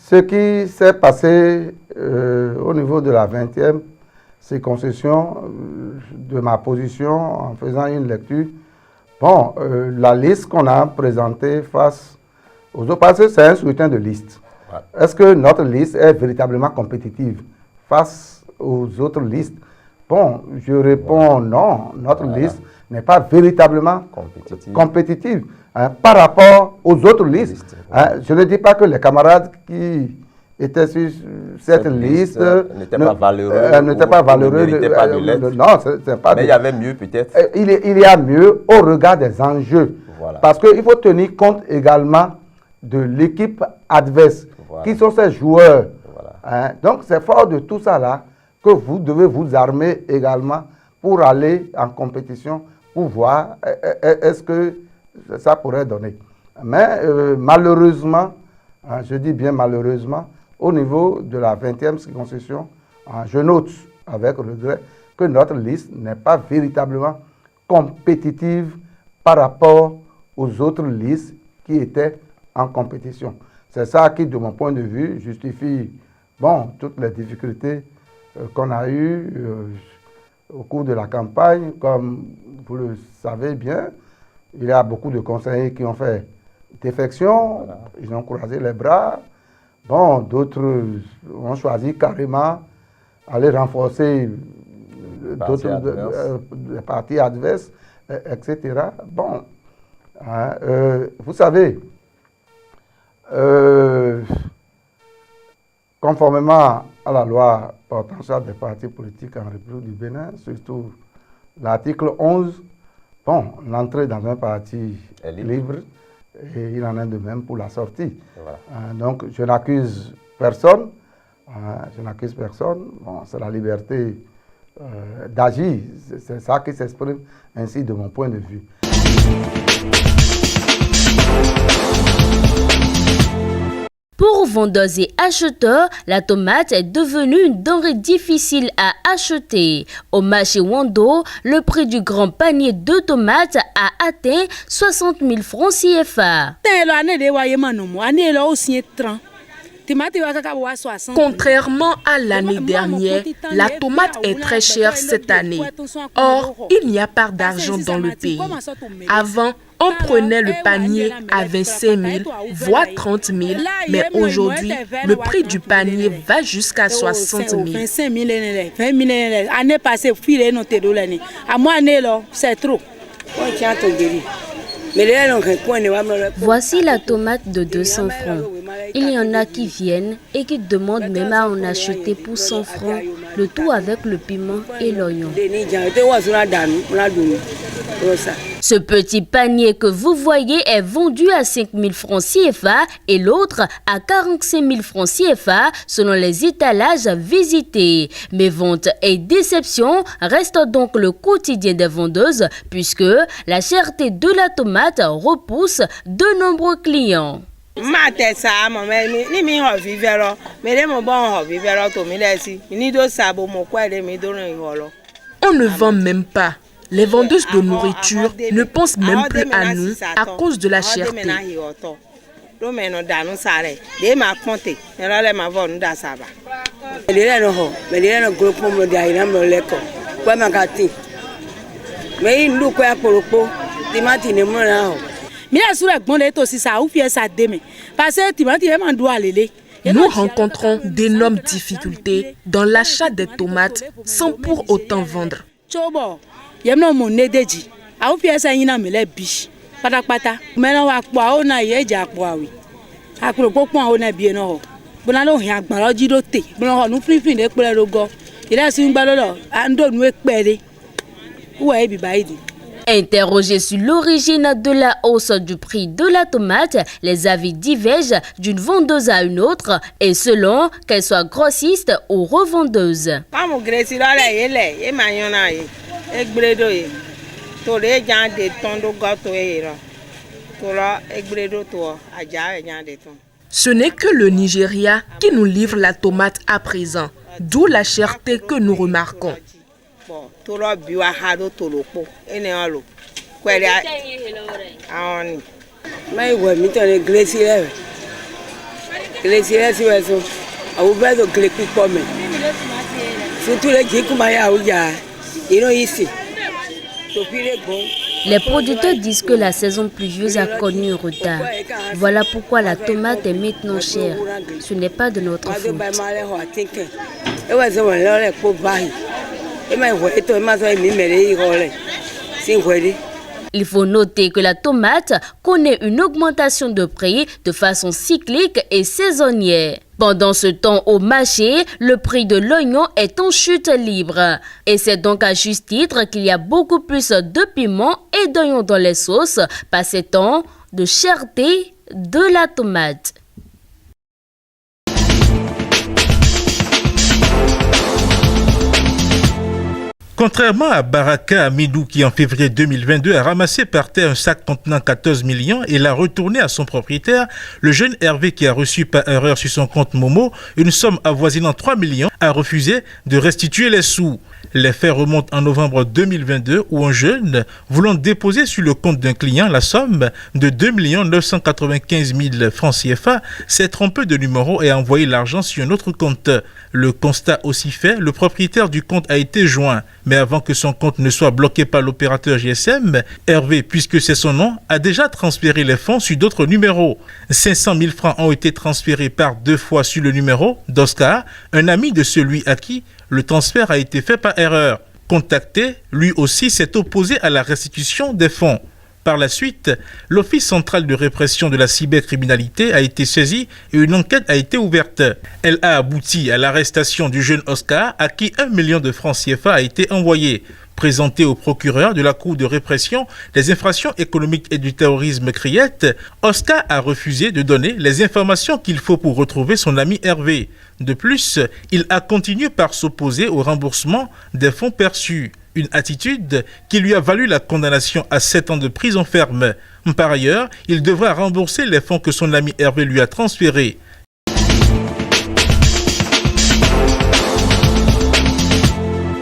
Ce qui s'est passé au niveau de la 20e circonscription, de ma position en faisant une lecture, bon, la liste qu'on a présentée face aux autres, parce que c'est un scrutin de liste. Ouais. Est-ce que notre liste est véritablement compétitive face aux autres listes? Bon, je réponds non, notre liste n'est pas véritablement compétitive par rapport aux autres listes. Je ne dis pas que les camarades qui étaient sur cette liste n'étaient pas valeureux, n'étaient pas valeureux. Non, c'est pas. Mais il y avait mieux peut-être. Il y a mieux au regard des enjeux. Voilà. Parce qu'il faut tenir compte également de l'équipe adverse, qui sont ces joueurs. Voilà. Donc c'est fort de tout ça là que vous devez vous armer également pour aller en compétition, pour voir est-ce que ça pourrait donner. Mais malheureusement, je dis bien malheureusement, au niveau de la 20e circonscription, je note avec regret que notre liste n'est pas véritablement compétitive par rapport aux autres listes qui étaient en compétition. C'est ça qui, de mon point de vue, justifie toutes les difficultés qu'on a eues au cours de la campagne. Comme vous le savez bien, il y a beaucoup de conseillers qui ont fait défection, ils ont croisé les bras. Bon, d'autres ont choisi carrément aller renforcer les partis adverses, etc. Bon, vous savez, conformément à la loi portant sur des partis politiques en République du Bénin, surtout l'article 11, l'entrée dans un parti est libre et il en est de même pour la sortie. Voilà. Donc je n'accuse personne, c'est la liberté d'agir, c'est ça qui s'exprime ainsi de mon point de vue. Pour vendeurs et acheteurs, la tomate est devenue une denrée difficile à acheter. Au marché Wando, le prix du grand panier de tomates a atteint 60 000 francs CFA. Contrairement à l'année dernière, la tomate est très chère cette année. Or, il n'y a pas d'argent dans le pays. Avant, on prenait le panier à 25 000, voire 30 000, mais aujourd'hui, le prix du panier va jusqu'à 60 000. L'année passée, c'est trop. Voici la tomate de 200 francs. Il y en a qui viennent et qui demandent même à en acheter pour 100 francs, le tout avec le piment et l'oignon. Ce petit panier que vous voyez est vendu à 5 000 francs CFA et l'autre à 45 000 francs CFA selon les étalages visités. Mais ventes et déceptions restent donc le quotidien des vendeuses puisque la cherté de la tomate repousse de nombreux clients. On ne vend même pas. Les vendeuses de nourriture ne pensent même plus à nous à cause de la cherté. Nous rencontrons d'énormes difficultés dans l'achat des tomates sans pour autant vendre. Interrogés sur l'origine de la hausse du prix de la tomate, les avis divergent d'une vendeuse à une autre et selon qu'elle soit grossiste ou revendeuse. Ce n'est que le Nigeria qui nous livre la tomate à présent, d'où la cherté que nous remarquons. Les producteurs disent que la saison pluvieuse a connu un retard. Voilà pourquoi la tomate est maintenant chère. Ce n'est pas de notre faute. Il faut noter que la tomate connaît une augmentation de prix de façon cyclique et saisonnière. Pendant ce temps au marché, le prix de l'oignon est en chute libre. Et c'est donc à juste titre qu'il y a beaucoup plus de piments et d'oignons dans les sauces par ces temps de cherté de la tomate. Contrairement à Baraka Amidou qui en février 2022 a ramassé par terre un sac contenant 14 millions et l'a retourné à son propriétaire, le jeune Hervé qui a reçu par erreur sur son compte Momo une somme avoisinant 3 millions a refusé de restituer les sous. Les faits remontent en novembre 2022 où un jeune, voulant déposer sur le compte d'un client la somme de 2 995 000 francs CFA, s'est trompé de numéro et a envoyé l'argent sur un autre compte. Le constat aussi fait, le propriétaire du compte a été joint. Mais avant que son compte ne soit bloqué par l'opérateur GSM, Hervé, puisque c'est son nom, a déjà transféré les fonds sur d'autres numéros. 500 000 francs ont été transférés par 2 fois sur le numéro d'Oscar, un ami de celui à qui le transfert a été fait par erreur. Contacté, lui aussi s'est opposé à la restitution des fonds. Par la suite, l'Office central de répression de la cybercriminalité a été saisi et une enquête a été ouverte. Elle a abouti à l'arrestation du jeune Oscar à qui 1 million de francs CFA a été envoyé. Présenté au procureur de la Cour de répression des infractions économiques et du terrorisme Criette, Oscar a refusé de donner les informations qu'il faut pour retrouver son ami Hervé. De plus, il a continué par s'opposer au remboursement des fonds perçus. Une attitude qui lui a valu la condamnation à 7 ans de prison ferme. Par ailleurs, il devra rembourser les fonds que son ami Hervé lui a transférés.